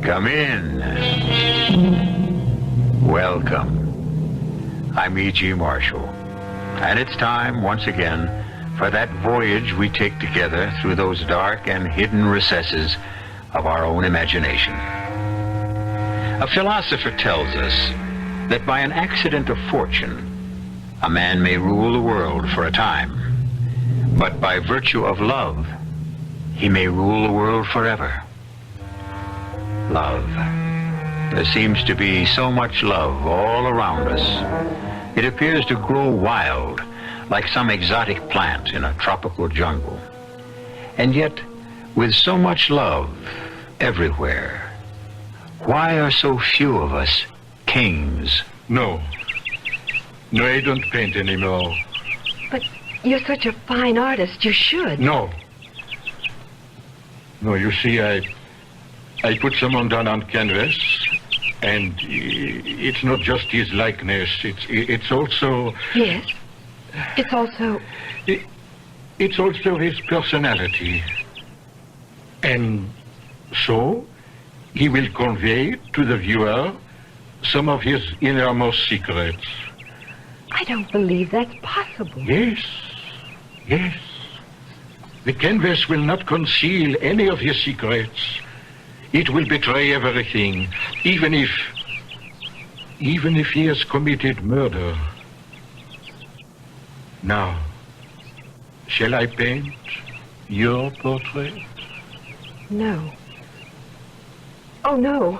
Come in. Welcome. I'm E.G. Marshall, and it's time once again for that voyage we take together through those dark and hidden recesses of our own imagination. A philosopher tells us that by an accident of fortune, a man may rule the world for a time, but by virtue of love, he may rule the world forever. Love. There seems to be so much love all around us. It appears to grow wild, like some exotic plant in a tropical jungle. And yet, with so much love everywhere, why are so few of us kings? No, I don't paint anymore. But you're such a fine artist, you should. No, you see, I put someone down on canvas, and it's not just his likeness, it's also... Yes? It's also... It's also his personality. And so, he will convey to the viewer some of his innermost secrets. I don't believe that's possible. Yes. The canvas will not conceal any of his secrets. It will betray everything, even if he has committed murder. Now, shall I paint your portrait? No. Oh, no.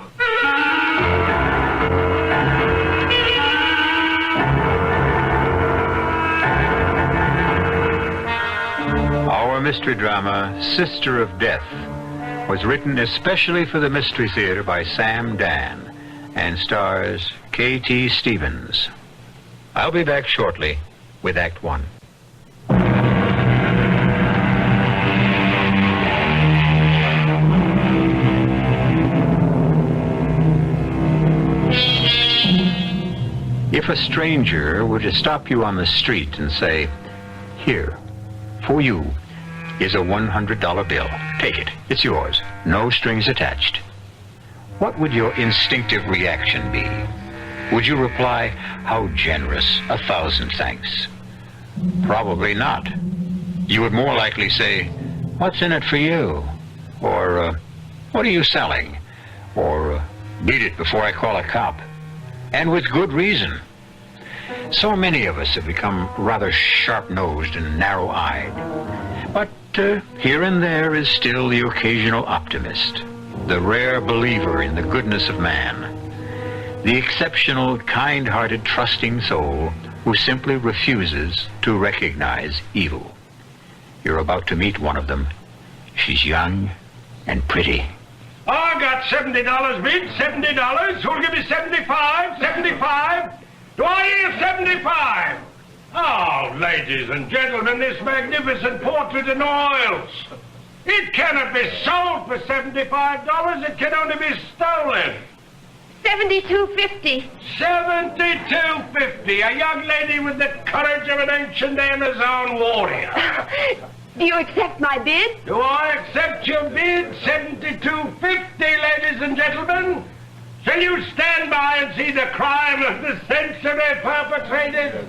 Our mystery drama, Sister of Death, was written especially for the Mystery Theater by Sam Dann and stars K.T. Stevens. I'll be back shortly with Act One. If a stranger were to stop you on the street and say, "Here, for you, is a $100 bill. Take it. It's yours. No strings attached." What would your instinctive reaction be? Would you reply, "How generous. 1,000 thanks"? Probably not. You would more likely say, "What's in it for you?" Or, "What are you selling?" Or, "Beat it before I call a cop." And with good reason. So many of us have become rather sharp-nosed and narrow-eyed. But here and there is still the occasional optimist, the rare believer in the goodness of man, the exceptional, kind-hearted, trusting soul who simply refuses to recognize evil. You're about to meet one of them. She's young and pretty. I got $70 bid, $70. Who'll give me 75? 75? Do I hear 75? Oh, ladies and gentlemen, this magnificent portrait in oils. It cannot be sold for $75. It can only be stolen. $72.50. $72.50. A young lady with the courage of an ancient Amazon warrior. Do you accept my bid? Do I accept your bid? $72.50, ladies and gentlemen. Shall you stand by and see the crime of the century perpetrated?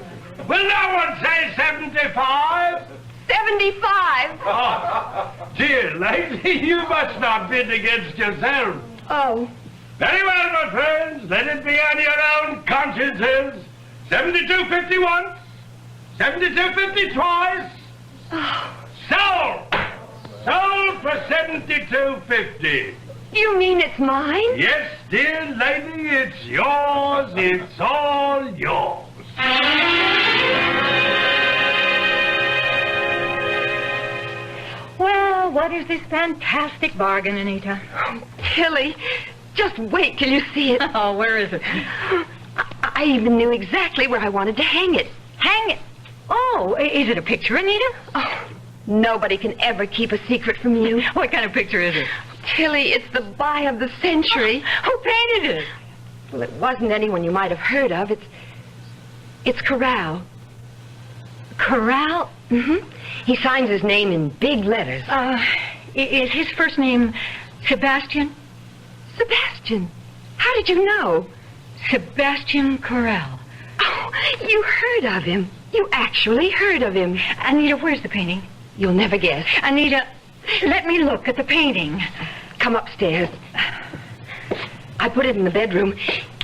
Will no one say 75? 75. Oh, dear lady, you must not bid against yourself. Oh. Very well, my friends. Let it be on your own consciences. 72.50 once. 72.50 twice. Sold! Sold for $72.50. You mean it's mine? Yes, dear lady, it's yours. It's all yours. Well, what is this fantastic bargain, Anita? Oh, Tilly, just wait till you see it. Oh, where is it? I even knew exactly where I wanted to hang it. Hang it. Oh, is it a picture, Anita? Oh, nobody can ever keep a secret from you. What kind of picture is it? Tilly, it's the buy of the century. Who painted it? Well, it wasn't anyone you might have heard of. It's Corale. Corale? Mm-hmm. He signs his name in big letters. Is his first name Sebastian? Sebastian, how did you know? Sebastian Corale. Oh, you heard of him. You actually heard of him. Anita, where's the painting? You'll never guess. Anita, let me look at the painting. Come upstairs. I put it in the bedroom.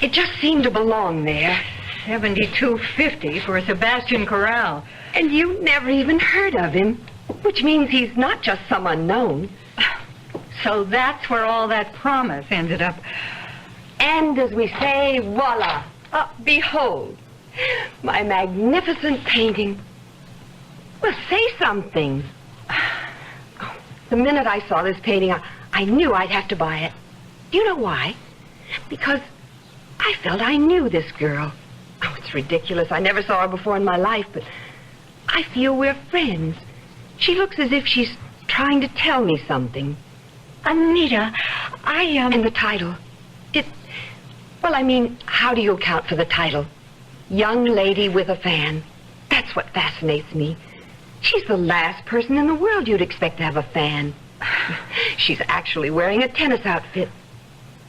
It just seemed to belong there. $72.50 for a Sebastian Corale. And you never even heard of him, which means he's not just some unknown. So that's where all that promise ended up. And as we say, voila, behold, my magnificent painting. Well, say something. The minute I saw this painting, I knew I'd have to buy it. Do you know why? Because I felt I knew this girl. Oh, it's ridiculous. I never saw her before in my life, but I feel we're friends. She looks as if she's trying to tell me something. Anita, And the title. Well, I mean, how do you account for the title? Young Lady with a Fan. That's what fascinates me. She's the last person in the world you'd expect to have a fan. She's actually wearing a tennis outfit.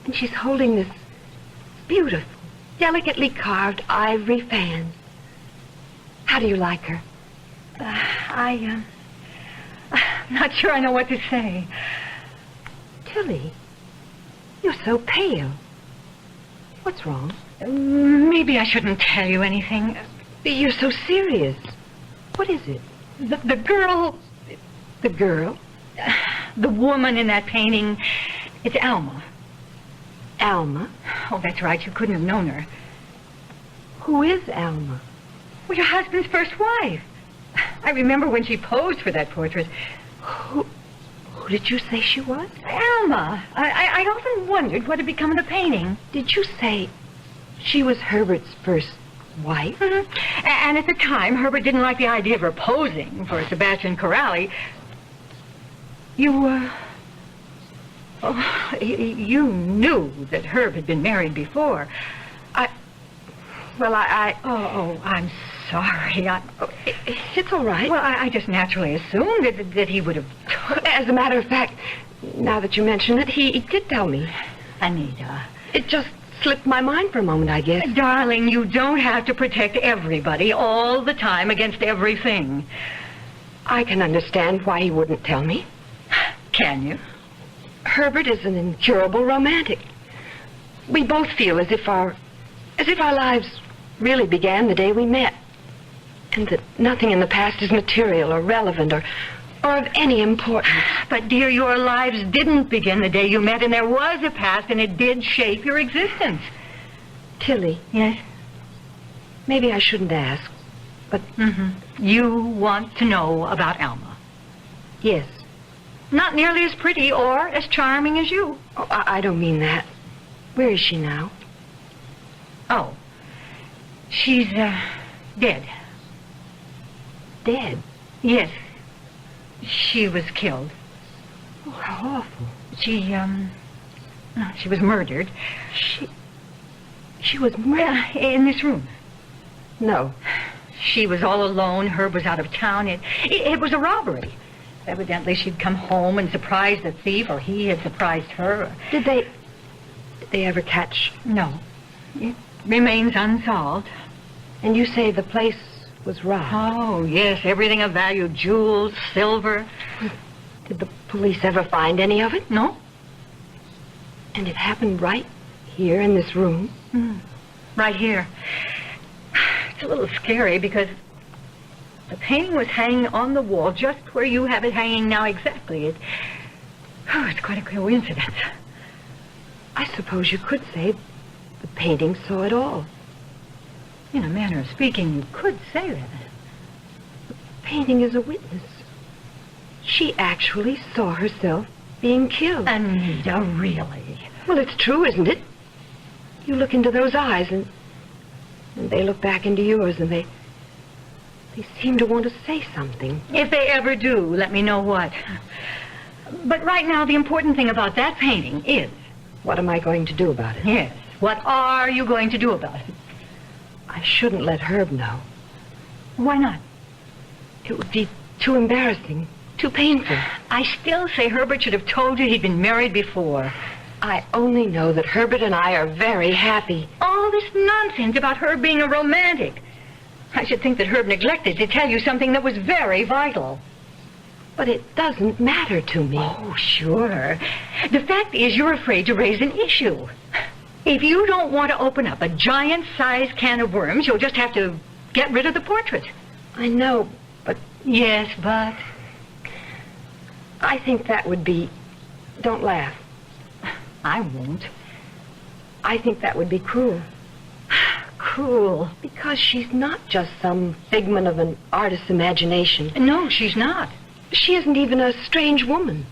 And she's holding this beautiful, delicately carved ivory fan. How do you like her? I'm not sure I know what to say. Tilly, you're so pale. What's wrong? Maybe I shouldn't tell you anything. You're so serious. What is it? The girl... The girl? The woman in that painting, it's Alma. Alma? Oh, that's right. You couldn't have known her. Who is Alma? Well, your husband's first wife. I remember when she posed for that portrait. Who did you say she was? Alma. I often wondered what had become of the painting. Did you say she was Herbert's first wife? Mm-hmm. And at the time, Herbert didn't like the idea of her posing for Sebastian Corale. You knew that Herb had been married before. Oh, I'm sorry. It's all right. Well, I just naturally assumed that he would have... As a matter of fact, now that you mention it, he did tell me. Anita. It just slipped my mind for a moment, I guess. Darling, you don't have to protect everybody all the time against everything. I can understand why he wouldn't tell me. Can you? Herbert is an incurable romantic. We both feel as if our lives really began the day we met. And that nothing in the past is material or relevant or of any importance. But, dear, your lives didn't begin the day you met, and there was a past, and it did shape your existence. Tilly. Yes? Maybe I shouldn't ask, but... Mm-hmm. You want to know about Alma. Yes. Not nearly as pretty or as charming as you. Oh, I don't mean that. Where is she now? Oh. She's, dead. Dead? Yes. She was killed. Oh, how awful. She was murdered. She was murdered? In this room. No. She was all alone. Herb was out of town. It was a robbery. Evidently, she'd come home and surprised the thief, or he had surprised her. Did they ever catch? No. It remains unsolved. And you say the place was robbed? Oh, yes. Everything of value. Jewels, silver. Did the police ever find any of it? No. And it happened right here in this room? Right here. It's a little scary because the painting was hanging on the wall just where you have it hanging now exactly. It's quite a coincidence. I suppose you could say the painting saw it all. In a manner of speaking, you could say that. The painting is a witness. She actually saw herself being killed. Anita, really? Well, it's true, isn't it? You look into those eyes and they look back into yours and they seem to want to say something. If they ever do, let me know what. But right now, the important thing about that painting is... What am I going to do about it? Yes. What are you going to do about it? I shouldn't let Herb know. Why not? It would be too embarrassing, too painful. I still say Herbert should have told you he'd been married before. I only know that Herbert and I are very happy. All this nonsense about Herb being a romantic. I should think that Herb neglected to tell you something that was very vital. But it doesn't matter to me. Oh, sure. The fact is you're afraid to raise an issue. If you don't want to open up a giant-sized can of worms, you'll just have to get rid of the portrait. I know, but Yes, but... I think that would be... Don't laugh. I won't. I think that would be cruel. Cruel. Because she's not just some figment of an artist's imagination. No, she's not. She isn't even a strange woman.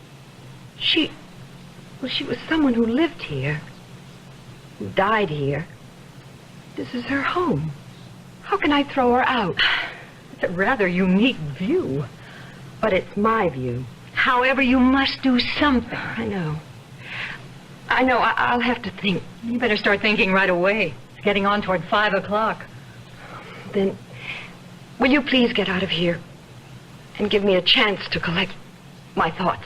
She was someone who lived here, who died here. This is her home. How can I throw her out? It's a rather unique view. But it's my view. However, you must do something. I know. I'll have to think. You better start thinking right away. It's getting on toward 5 o'clock. Then, will you please get out of here and give me a chance to collect my thoughts?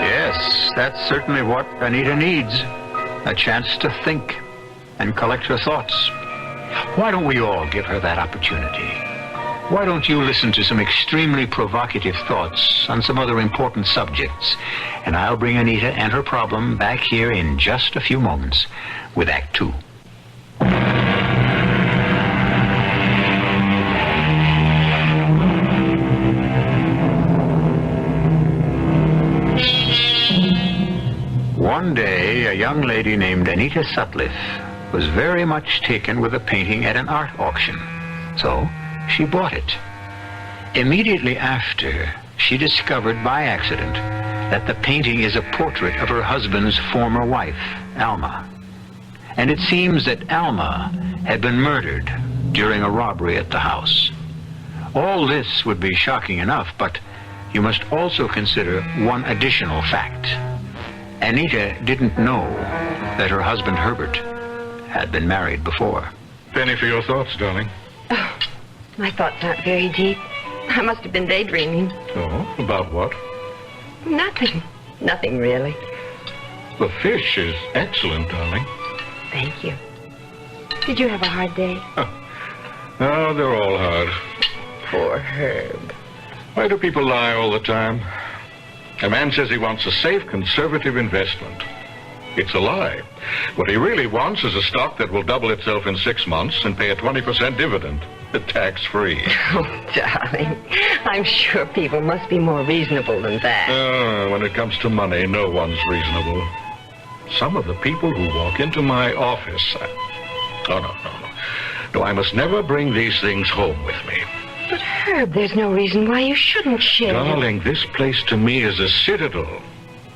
Yes, that's certainly what Anita needs. A chance to think and collect her thoughts. Why don't we all give her that opportunity? Why don't you listen to some extremely provocative thoughts on some other important subjects? And I'll bring Anita and her problem back here in just a few moments with Act 2. One day, a young lady named Anita Sutliff was very much taken with a painting at an art auction. So, she bought it. Immediately after, she discovered by accident that the painting is a portrait of her husband's former wife, Alma. And it seems that Alma had been murdered during a robbery at the house. All this would be shocking enough, but you must also consider one additional fact. Anita didn't know that her husband, Herbert, had been married before. Penny for your thoughts, darling. Oh, my thoughts aren't very deep. I must have been daydreaming. Oh, about what? Nothing really. The fish is excellent, darling. Thank you. Did you have a hard day? Oh, they're all hard. Poor Herb. Why do people lie all the time? A man says he wants a safe, conservative investment. It's a lie. What he really wants is a stock that will double itself in 6 months and pay a 20% dividend, tax-free. Oh, darling, I'm sure people must be more reasonable than that. When it comes to money, no one's reasonable. Some of the people who walk into my office... No, I must never bring these things home with me. But, Herb, there's no reason why you shouldn't share. Darling, this place to me is a citadel.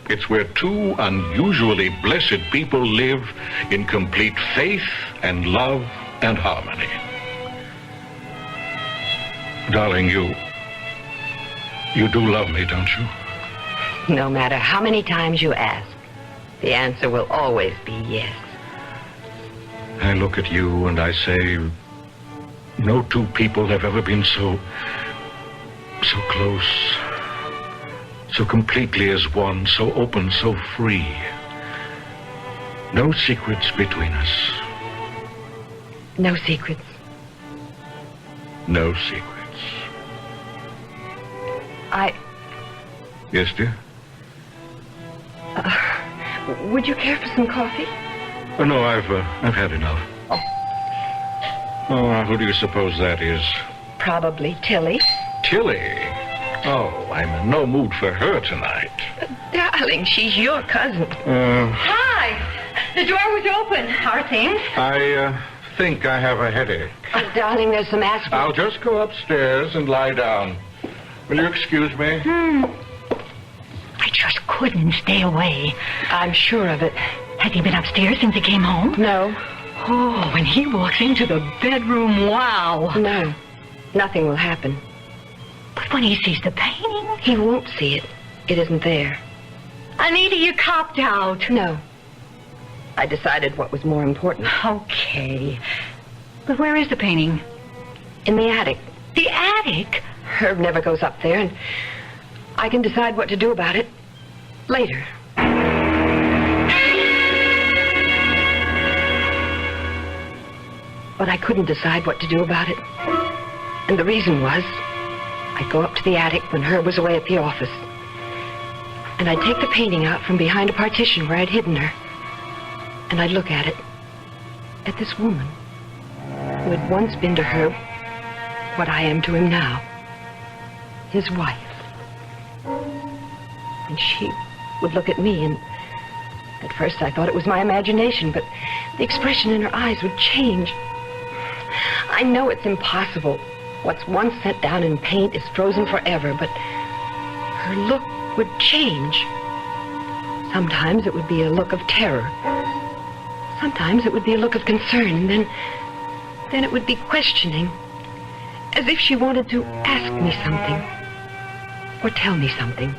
It's where two unusually blessed people live in complete faith and love and harmony. Darling, you do love me, don't you? No matter how many times you ask, the answer will always be yes. I look at you and I say, no two people have ever been so close, so completely as one, so open, so free. No secrets between us. No secrets. No secrets. Yes, dear? Would you care for some coffee? Oh, no, I've had enough. Oh, who do you suppose that is? Probably Tilly. Tilly? Oh, I'm in no mood for her tonight. But, darling, she's your cousin. Hi! The door was open. Our things? I think I have a headache. Oh, darling, there's some aspirin. I'll just go upstairs and lie down. Will you excuse me? I just couldn't stay away. I'm sure of it. Has he been upstairs since he came home? No. Oh, when he walks into the bedroom, wow. No. Nothing will happen. But when he sees the painting... He won't see it. It isn't there. Anita, you copped out. No. I decided what was more important. Okay. But where is the painting? In the attic. The attic? Herb never goes up there, and I can decide what to do about it later. But I couldn't decide what to do about it. And the reason was, I'd go up to the attic when Herb was away at the office. And I'd take the painting out from behind a partition where I'd hidden her. And I'd look at it. At this woman who had once been to Herb what I am to him now. His wife. And she would look at me, and at first I thought it was my imagination, but the expression in her eyes would change. I know it's impossible. What's once set down in paint is frozen forever, but her look would change. Sometimes it would be a look of terror. Sometimes it would be a look of concern, and then it would be questioning, as if she wanted to ask me something, or tell me something.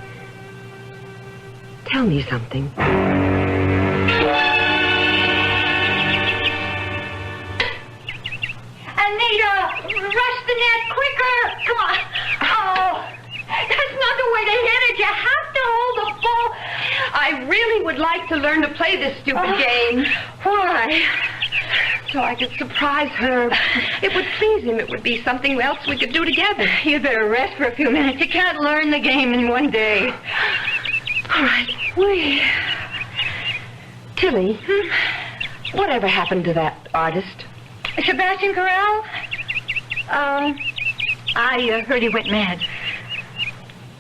Tell me something. Anita, rush the net quicker. Come on. Oh, that's not the way to hit it. You have to hold the ball. I really would like to learn to play this stupid game. Why? So I could surprise Herb. It would please him. It would be something else we could do together. You better rest for a few minutes. You can't learn the game in one day. All right. Tilly, whatever happened to that artist? Sebastian Corale? I heard he went mad.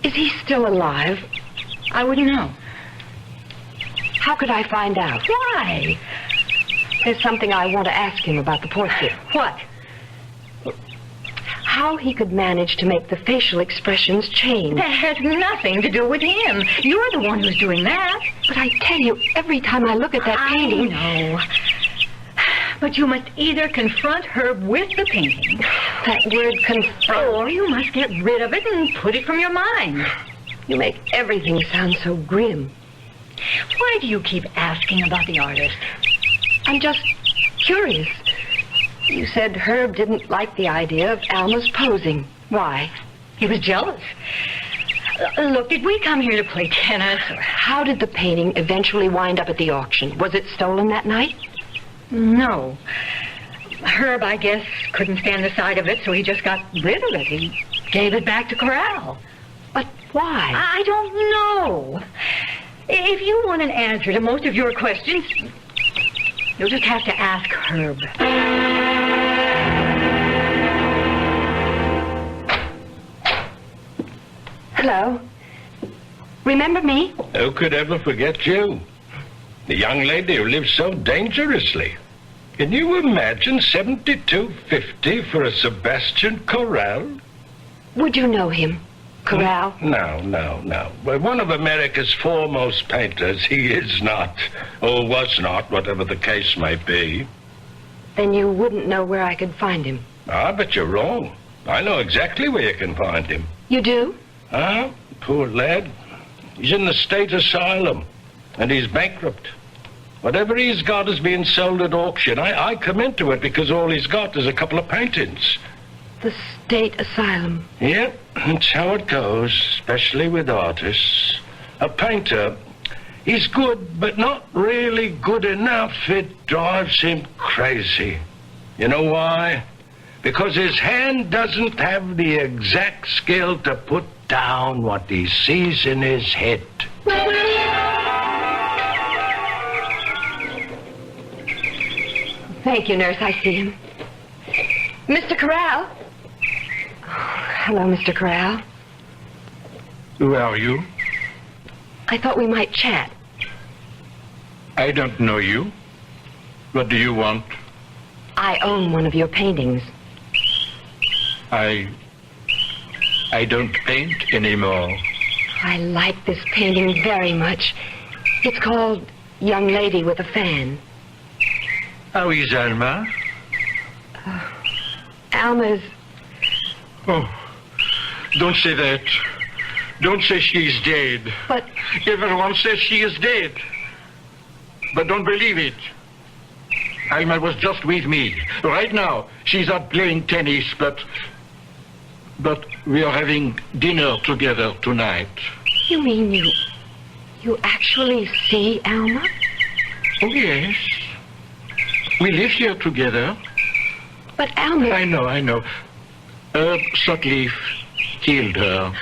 Is he still alive? I wouldn't know. How could I find out? Why? There's something I want to ask him about the portrait. What? How he could manage to make the facial expressions change. That has nothing to do with him. You're the one who's doing that. But I tell you, every time I look at that painting... I know. But you must either confront Herb with the painting. That word confront. Or you must get rid of it and put it from your mind. You make everything sound so grim. Why do you keep asking about the artist? I'm just curious. You said Herb didn't like the idea of Alma's posing. Why? He was jealous. Look, did we come here to play tennis? How did the painting eventually wind up at the auction? Was it stolen that night? No. Herb, I guess, couldn't stand the sight of it, so he just got rid of it. He gave it back to Corale. But why? I don't know. If you want an answer to most of your questions, you'll just have to ask Herb. Hello. Remember me? Who could ever forget you? The young lady who lives so dangerously. Can you imagine $72.50 for a Sebastian Corale? Would you know him, Corale? No. Well, one of America's foremost painters, he is not, or was not, whatever the case may be. Then you wouldn't know where I could find him. Ah, but you're wrong. I know exactly where you can find him. You do? Ah, poor lad. He's in the state asylum, and he's bankrupt. Whatever he's got is being sold at auction. I come into it because all he's got is a couple of paintings. The state asylum. Yep, that's how it goes, especially with artists. A painter, he's good, but not really good enough. It drives him crazy. You know why? Because his hand doesn't have the exact skill to put down what he sees in his head. Thank you, nurse. I see him. Mr. Corale? Hello, Mr. Corale. Who are you? I thought we might chat. I don't know you. What do you want? I own one of your paintings. I don't paint anymore. I like this painting very much. It's called Young Lady with a Fan. How is Alma? Alma's... Oh, don't say that. Don't say she's dead. But... Everyone says she is dead. But don't believe it. Alma was just with me. Right now, she's out playing tennis, but But we are having dinner together tonight. You mean you actually see Alma? Oh, yes. We live here together. But Alma... I know. Herb Sutcliffe killed her.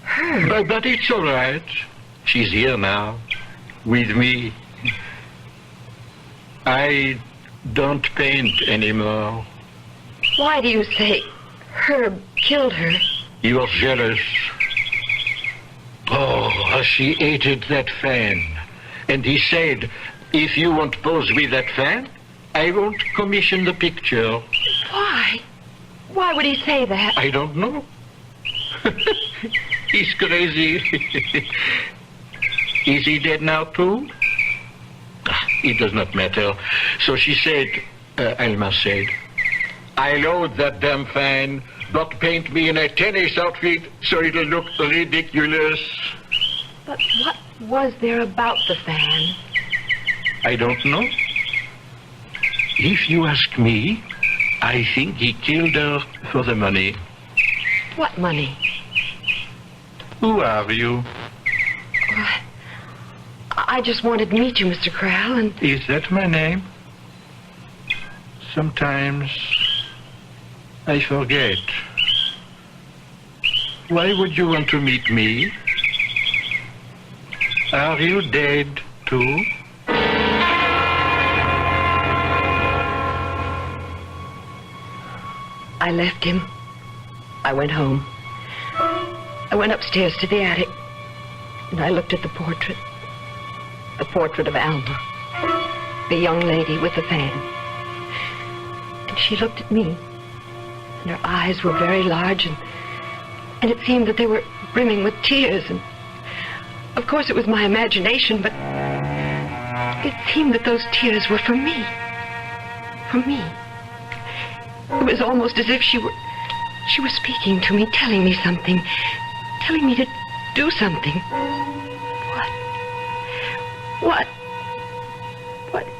Her? But it's all right. She's here now, with me. I don't paint anymore. Why do you say Herb killed her? He was jealous. Oh, how she hated that fan. And he said, if you won't pose with that fan, I won't commission the picture. Why? Why would he say that? I don't know. He's crazy. Is he dead now, too? It does not matter. So she said, Alma said, I load that damn fan, but paint me in a tennis outfit so it'll look ridiculous. But what was there about the fan? I don't know. If you ask me, I think he killed her for the money. What money? Who are you? I just wanted to meet you, Mr. Corale, and... Is that my name? Sometimes I forget. Why would you want to meet me? Are you dead, too? I left him. I went home. I went upstairs to the attic, and I looked at the portrait. The portrait of Alma, the young lady with the fan. And she looked at me, and her eyes were very large, and it seemed that they were brimming with tears, and of course it was my imagination, but it seemed that those tears were for me. For me. It was almost as if she were speaking to me, telling me something, telling me to do something. What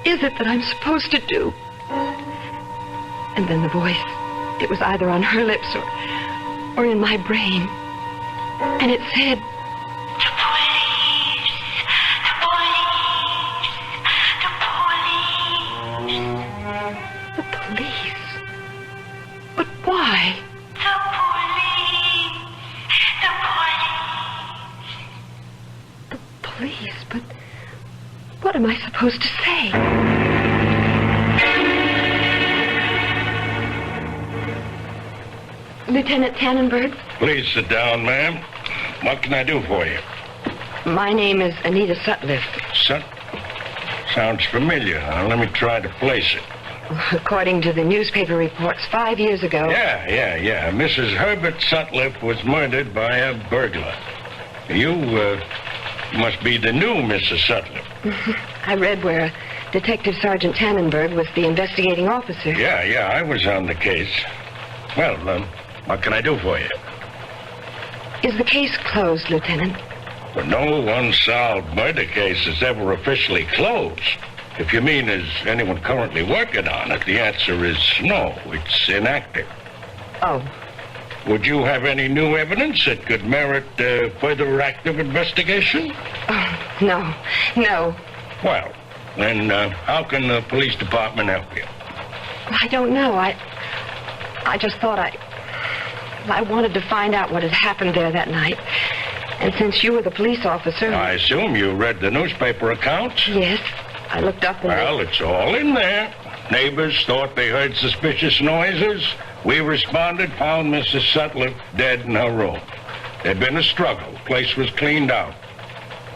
is it that I'm supposed to do? And then the voice, it was either on her lips or in my brain. And it said, The police! The police? But why? The police? But what am I supposed to say? Lieutenant Tannenberg? Please sit down, ma'am. What can I do for you? My name is Anita Sutcliffe. Sounds familiar. Now, let me try to place it. According to the newspaper reports, 5 years ago... Yeah. Mrs. Herbert Sutcliffe was murdered by a burglar. You, must be the new Mrs. Sutcliffe. I read where Detective Sergeant Tannenberg was the investigating officer. Yeah, I was on the case. Well, what can I do for you? Is the case closed, Lieutenant? Well, no unsolved murder case is ever officially closed. If you mean, is anyone currently working on it, the answer is no. It's inactive. Oh. Would you have any new evidence that could merit further active investigation? Oh, no. Well, then how can the police department help you? I don't know. I just thought I wanted to find out what had happened there that night. And since you were the police officer... I assume you read the newspaper accounts? Yes. I looked up and... Well, it's all in there. Neighbors thought they heard suspicious noises. We responded, found Mrs. Sutcliffe dead in her room. There'd been a struggle. The place was cleaned out.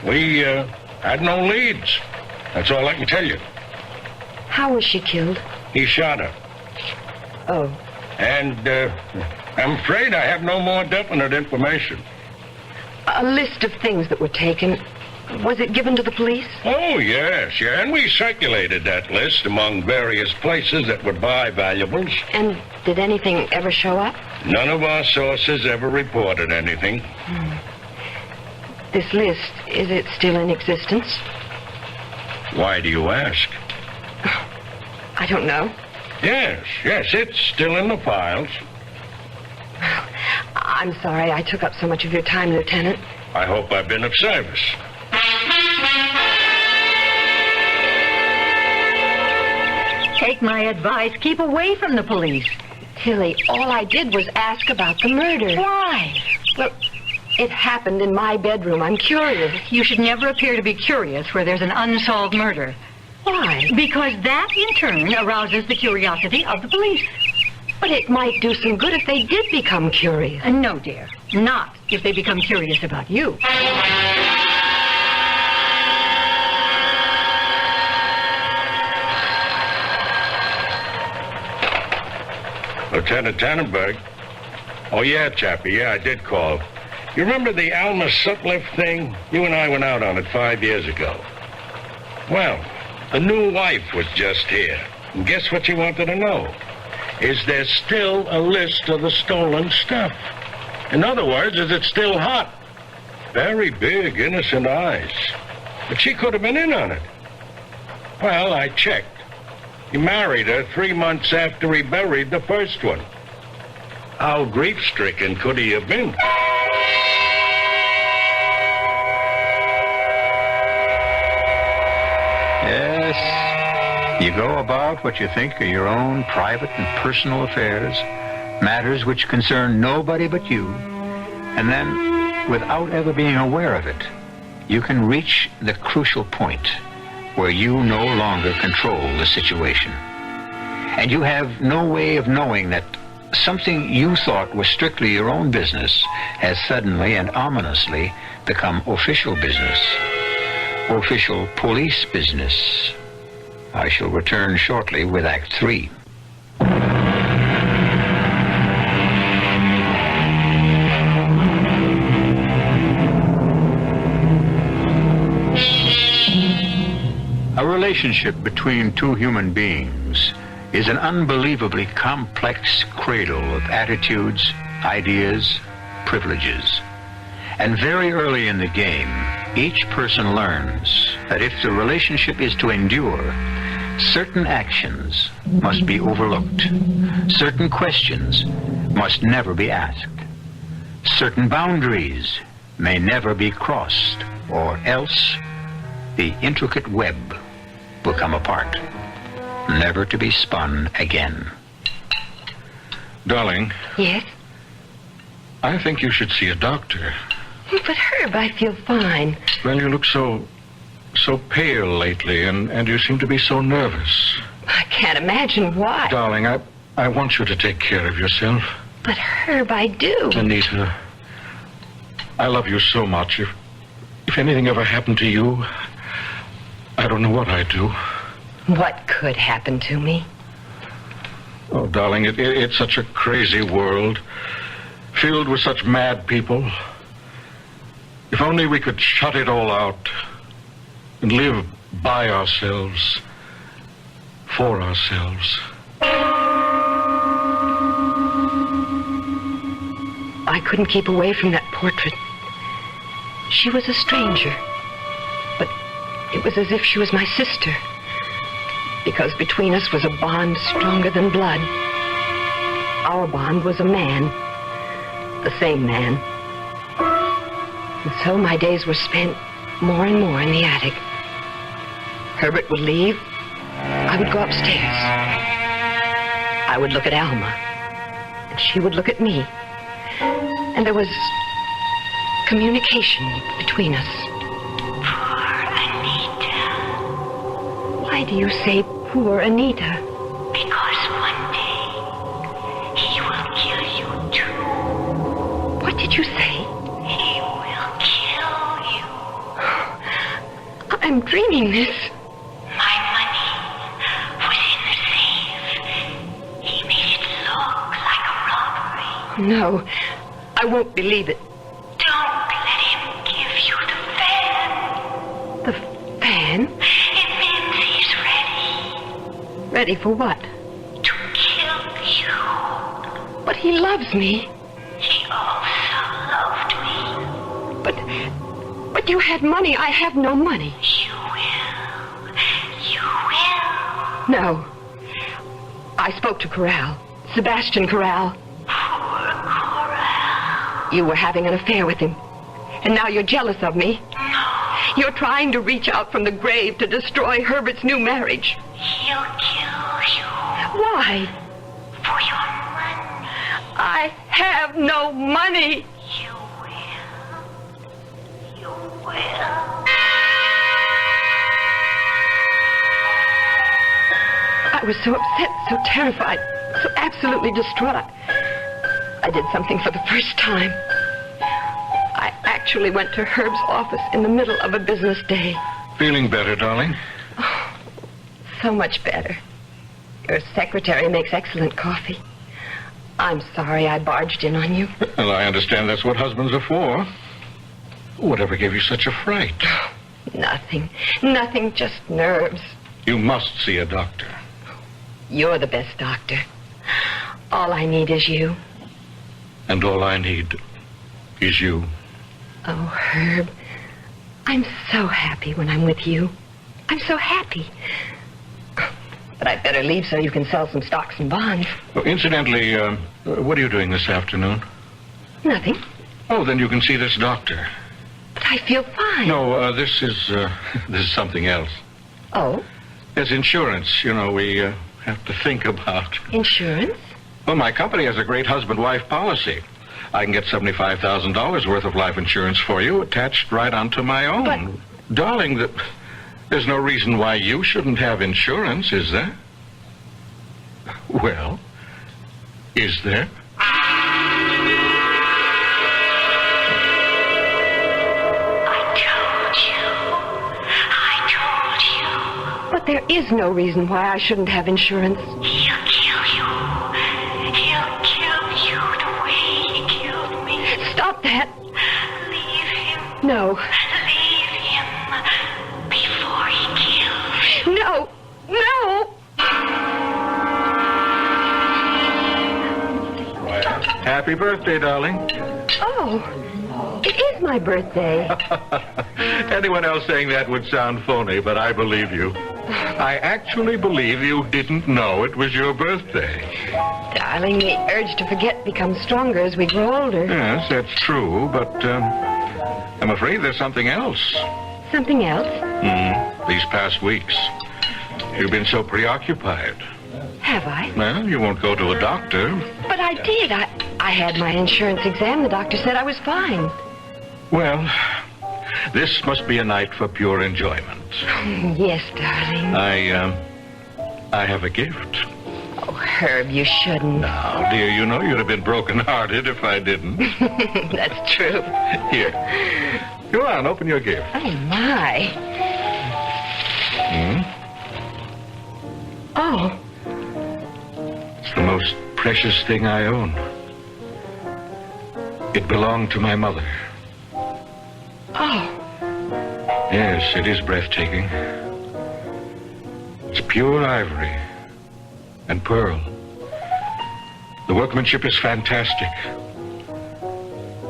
We had no leads. That's all I can tell you. How was she killed? He shot her. Oh. And I'm afraid I have no more definite information. A list of things that were taken. Was it given to the police? Oh, yes. And we circulated that list among various places that would buy valuables. And did anything ever show up? None of our sources ever reported anything. This list, is it still in existence? Why do you ask? I don't know. Yes, it's still in the files. I'm sorry I took up so much of your time, Lieutenant. I hope I've been of service. Take my advice. Keep away from the police. Tilly, all I did was ask about the murder. Why? Well, it happened in my bedroom. I'm curious. You should never appear to be curious where there's an unsolved murder. Why? Because that, in turn, arouses the curiosity of the police. But it might do some good if they did become curious. No, dear. Not if they become curious about you. Lieutenant Tannenberg. Oh, yeah, Chappie. Yeah, I did call. You remember the Alma Sutliff thing? You and I went out on it 5 years ago. Well, the new wife was just here. And guess what she wanted to know? Is there still a list of the stolen stuff? In other words, is it still hot? Very big, innocent eyes. But she could have been in on it. Well, I checked. He married her 3 months after he buried the first one. How grief-stricken could he have been? Yes, you go about what you think are your own private and personal affairs, matters which concern nobody but you, and then, without ever being aware of it, you can reach the crucial point where you no longer control the situation. And you have no way of knowing that something you thought was strictly your own business has suddenly and ominously become official business. Official police business. I shall return shortly with Act 3. A relationship between two human beings is an unbelievably complex cradle of attitudes, ideas, privileges. And very early in the game, each person learns that if the relationship is to endure, certain actions must be overlooked. Certain questions must never be asked. Certain boundaries may never be crossed, or else the intricate web will come apart, never to be spun again. Darling, Yes? I think you should see a doctor. But Herb, I feel fine. Well, you look so pale lately, and you seem to be so nervous. I can't imagine why. Darling, I want you to take care of yourself. But Herb, I do. Anita, I love you so much. If anything ever happened to you, I don't know what I'd do. What could happen to me? Oh, darling, it's such a crazy world, filled with such mad people. If only we could shut it all out and live by ourselves, for ourselves. I couldn't keep away from that portrait. She was a stranger, but it was as if she was my sister, because between us was a bond stronger than blood. Our bond was a man, the same man. And so my days were spent more and more in the attic. Herbert would leave. I would go upstairs. I would look at Alma, and she would look at me. And there was communication between us. Poor Anita. Why do you say poor Anita? Because one day he will kill you too. What did you say? He will kill you. I'm dreaming this. My money was in the safe. He made it look like a robbery. No, I won't believe it. Don't let him give you the fan. The fan? It means he's ready Ready for what? to kill you. But he loves me. He also loved me. But you had money. I have no money. You will. You will. No. I spoke to Corale. Sebastian Corale. Poor Corale. You were having an affair with him. And now you're jealous of me. No. You're trying to reach out from the grave to destroy Herbert's new marriage. He'll kill you. Why? For your money. I have no money. You will. You will. I was so upset, so terrified, so absolutely distraught. I did something for the first time. I actually went to Herb's office in the middle of a business day. Feeling better, darling? Oh, so much better. Your secretary makes excellent coffee. I'm sorry I barged in on you. Well, I understand that's what husbands are for. Whatever gave you such a fright? Nothing. Nothing, just nerves. You must see a doctor. You're the best doctor. All I need is you. And all I need is you. Oh, Herb, I'm so happy when I'm with you. I'm so happy. But I'd better leave so you can sell some stocks and bonds. Oh, incidentally, what are you doing this afternoon? Nothing. Oh, then you can see this doctor. But I feel fine. No, this is something else. Oh? There's insurance, we have to think about. Insurance? Well, my company has a great husband-wife policy. I can get $75,000 worth of life insurance for you attached right onto my own. But... Darling, there's no reason why you shouldn't have insurance, is there? Well, is there? I told you. But there is no reason why I shouldn't have insurance. He'll kill you. He'll kill you the way he killed me. Stop that. Leave him. No. Leave him before he kills you. No. No. Happy birthday, darling. Oh, it is my birthday. Anyone else saying that would sound phony, but I believe you. I actually believe you didn't know it was your birthday. Darling, the urge to forget becomes stronger as we grow older. Yes, that's true, but I'm afraid there's something else. Something else? These past weeks, you've been so preoccupied. Have I? Well, you won't go to a doctor. But I did. I had my insurance exam. The doctor said I was fine. Well, this must be a night for pure enjoyment. Yes, darling. I have a gift. Oh, Herb, you shouldn't. Now, dear, you know you'd have been broken-hearted if I didn't. That's true. Here. Go on, open your gift. Oh, my. Oh. It's the most precious thing I own. It belonged to my mother. Oh. Yes, it is breathtaking. It's pure ivory and pearl. The workmanship is fantastic.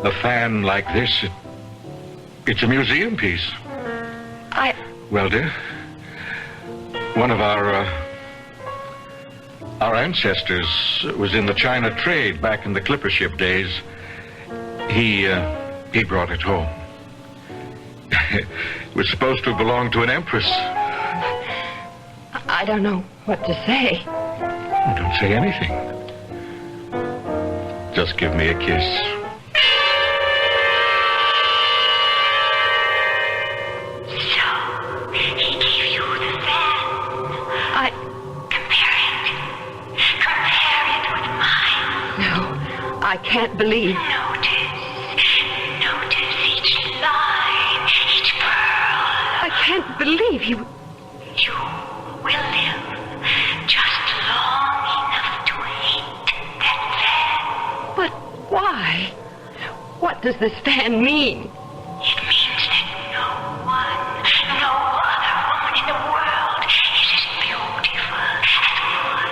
A fan like this, it's a museum piece. Well, dear, one of our ancestors was in the China trade back in the clipper ship days. He brought it home. It was supposed to have belonged to an empress. I don't know what to say. Don't say anything. Just give me a kiss. So, he gave you the fan. Compare it with mine. No, I can't believe. Notice each line, each pearl. I can't believe you... You will live just long enough to hate that fan. But why? What does this fan mean? It means that no other woman in the world is as beautiful, as good,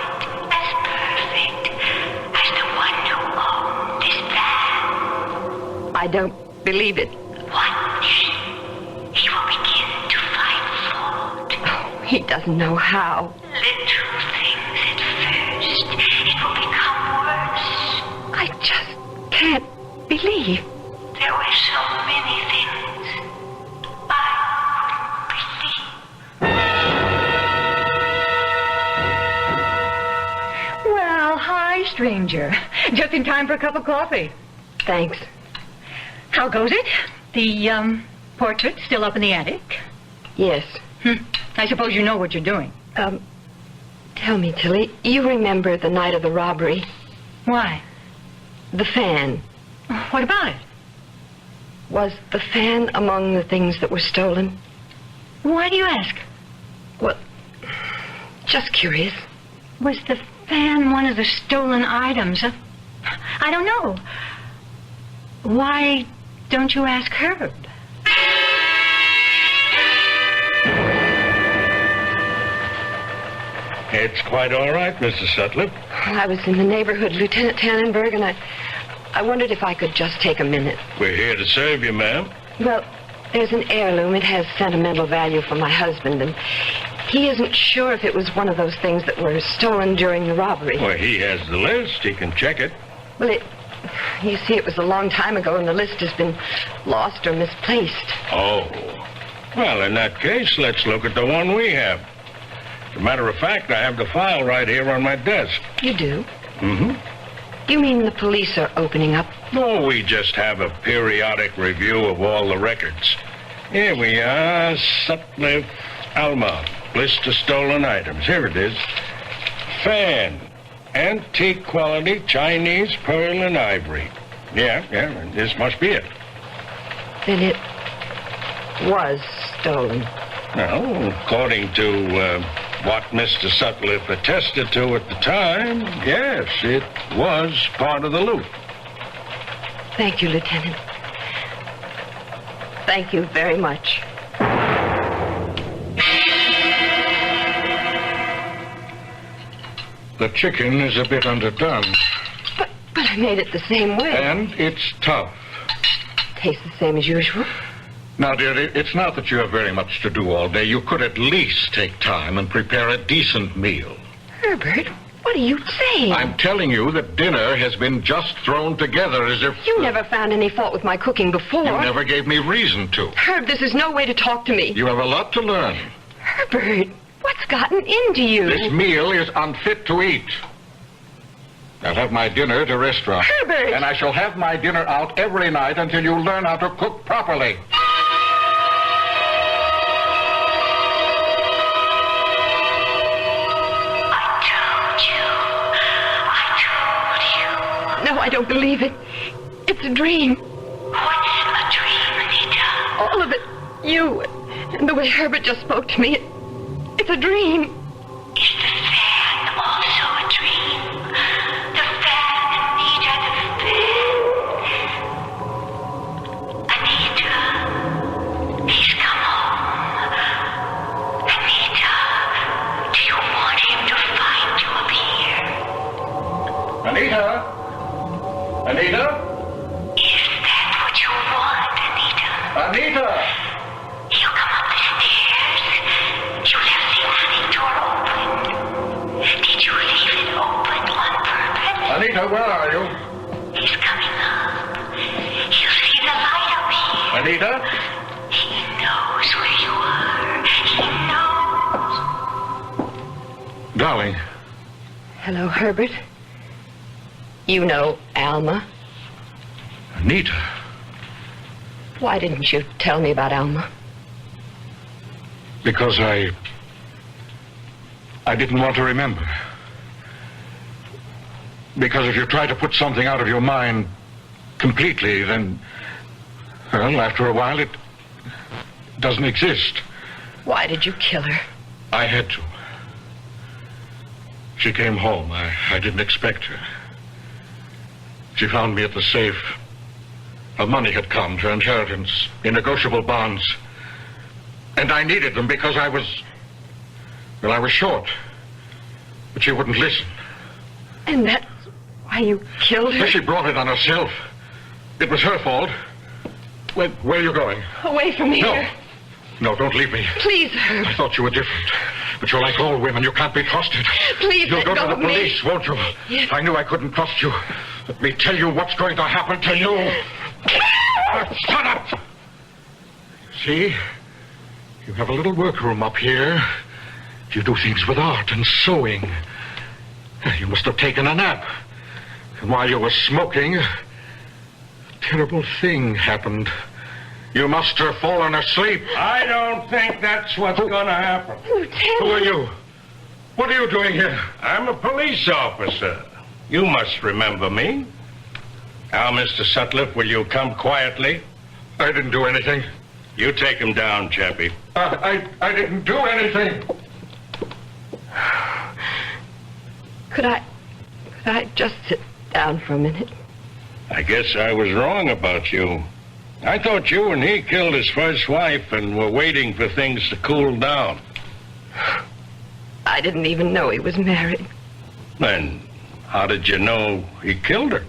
as perfect as the one who owned this fan. I don't believe it. One day, he will begin to find fault. Oh, he doesn't know how. Little things at first. It will become worse. I just can't believe. There were so many things I couldn't believe. Well, hi, stranger. Just in time for a cup of coffee. Thanks. How goes it? The, portrait still up in the attic? Yes. I suppose you know what you're doing. Tell me, Tilly, you remember the night of the robbery? Why? The fan. What about it? Was the fan among the things that were stolen? Why do you ask? Well, just curious. Was the fan one of the stolen items? I don't know. Why don't you ask Herb? It's quite all right, Mr. Sutcliffe. I was in the neighborhood, Lieutenant Tannenberg, and I wondered if I could just take a minute. We're here to serve you, ma'am. Well, there's an heirloom. It has sentimental value for my husband, and he isn't sure if it was one of those things that were stolen during the robbery. Well, he has the list. He can check it. Well, you see, it was a long time ago, and the list has been lost or misplaced. Oh. Well, in that case, let's look at the one we have. As a matter of fact, I have the file right here on my desk. You do? Mm-hmm. You mean the police are opening up? No, we just have a periodic review of all the records. Here we are, Sutcliffe, Alma, list of stolen items. Here it is. Fan, antique quality, Chinese pearl and ivory. Yeah, this must be it. Then it was stolen. Well, according to what Mr. Sutcliffe attested to at the time, yes, it was part of the loot. Thank you, Lieutenant. Thank you very much. The chicken is a bit underdone. But I made it the same way. And it's tough. Tastes the same as usual. Now, dear, it's not that you have very much to do all day. You could at least take time and prepare a decent meal. Herbert, what are you saying? I'm telling you that dinner has been just thrown together as if... You never found any fault with my cooking before. You never gave me reason to. Herb, this is no way to talk to me. You have a lot to learn. Herbert, what's gotten into you? This meal is unfit to eat. I'll have my dinner at a restaurant. Herbert! And I shall have my dinner out every night until you learn how to cook properly. No, I don't believe it. It's a dream. What's a dream, Anita? All of it. You. And the way Herbert just spoke to me. It's a dream. Is the fan also a dream? The fan, Anita, the fan. Anita, he's come home. Anita, do you want him to find you up here? Anita? Anita? Is that what you want, Anita? Anita! You come up the stairs. You left the attic door open. Did you leave it open on purpose? Anita, where are you? He's coming up. He'll see the light up here. Anita? He knows where you are. He knows. Darling. Hello, Herbert. You know Alma. Anita. Why didn't you tell me about Alma? Because I didn't want to remember. Because if you try to put something out of your mind completely, then, well, after a while, it doesn't exist. Why did you kill her? I had to. She came home. I didn't expect her. She found me at the safe. Her money had come, her inheritance, in negotiable bonds. And I needed them because I was short. But she wouldn't listen. And that's why you killed her? She brought it on herself. It was her fault. Where are you going? Away from here. No, don't leave me. Please, Herb. I thought you were different. But you're like all women. You can't be trusted. Please, You'll let go go to the of me. police, won't you? Yes. I knew I couldn't trust you. Let me tell you what's going to happen to you. Shut up! See? You have a little workroom up here. You do things with art and sewing. You must have taken a nap. And while you were smoking, a terrible thing happened. You must have fallen asleep. I don't think that's what's going to happen. Lieutenant. Who are you? What are you doing here? I'm a police officer. You must remember me. Now, Mr. Sutcliffe, will you come quietly? I didn't do anything. You take him down, Chappie. I didn't do anything. Could I just sit down for a minute? I guess I was wrong about you. I thought you and he killed his first wife and were waiting for things to cool down. I didn't even know he was married. Then how did you know he killed her?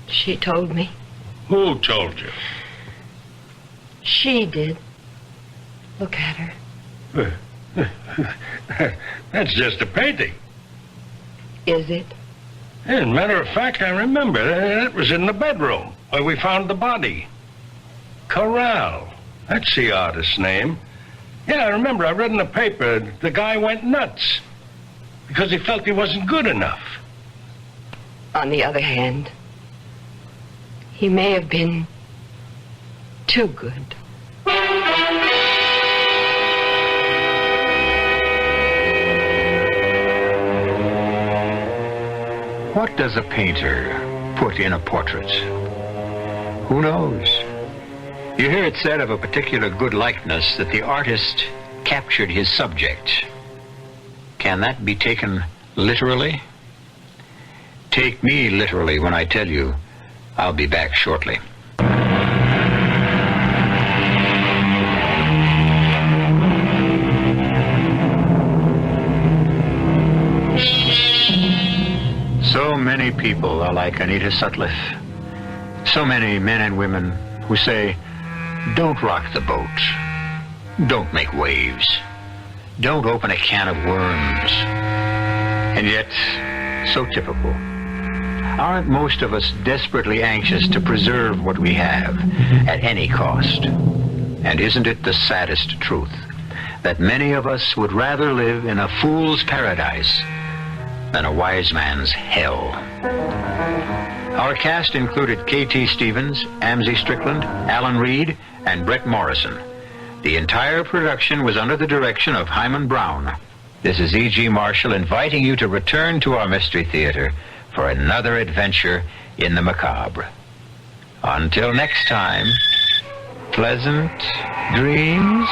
She told me. Who told you? She did. Look at her. That's just a painting. Is it? As a matter of fact, I remember. That was in the bedroom where we found the body. Corale. That's the artist's name. Yeah, I remember. I read in the paper the guy went nuts because he felt he wasn't good enough. On the other hand, he may have been too good. What does a painter put in a portrait? Who knows? You hear it said of a particular good likeness that the artist captured his subject. Can that be taken literally? Take me literally when I tell you I'll be back shortly. So many people are like Anita Sutcliffe. So many men and women who say, don't rock the boat. Don't make waves. Don't open a can of worms. And yet, so typical. Aren't most of us desperately anxious to preserve what we have at any cost? And isn't it the saddest truth that many of us would rather live in a fool's paradise than a wise man's hell? Our cast included K.T. Stevens, Amzie Stickland, Alan Reed, and Bret Morrison. The entire production was under the direction of Himan Brown. This is E.G. Marshall inviting you to return to our Mystery Theater for another adventure in the macabre. Until next time, pleasant dreams.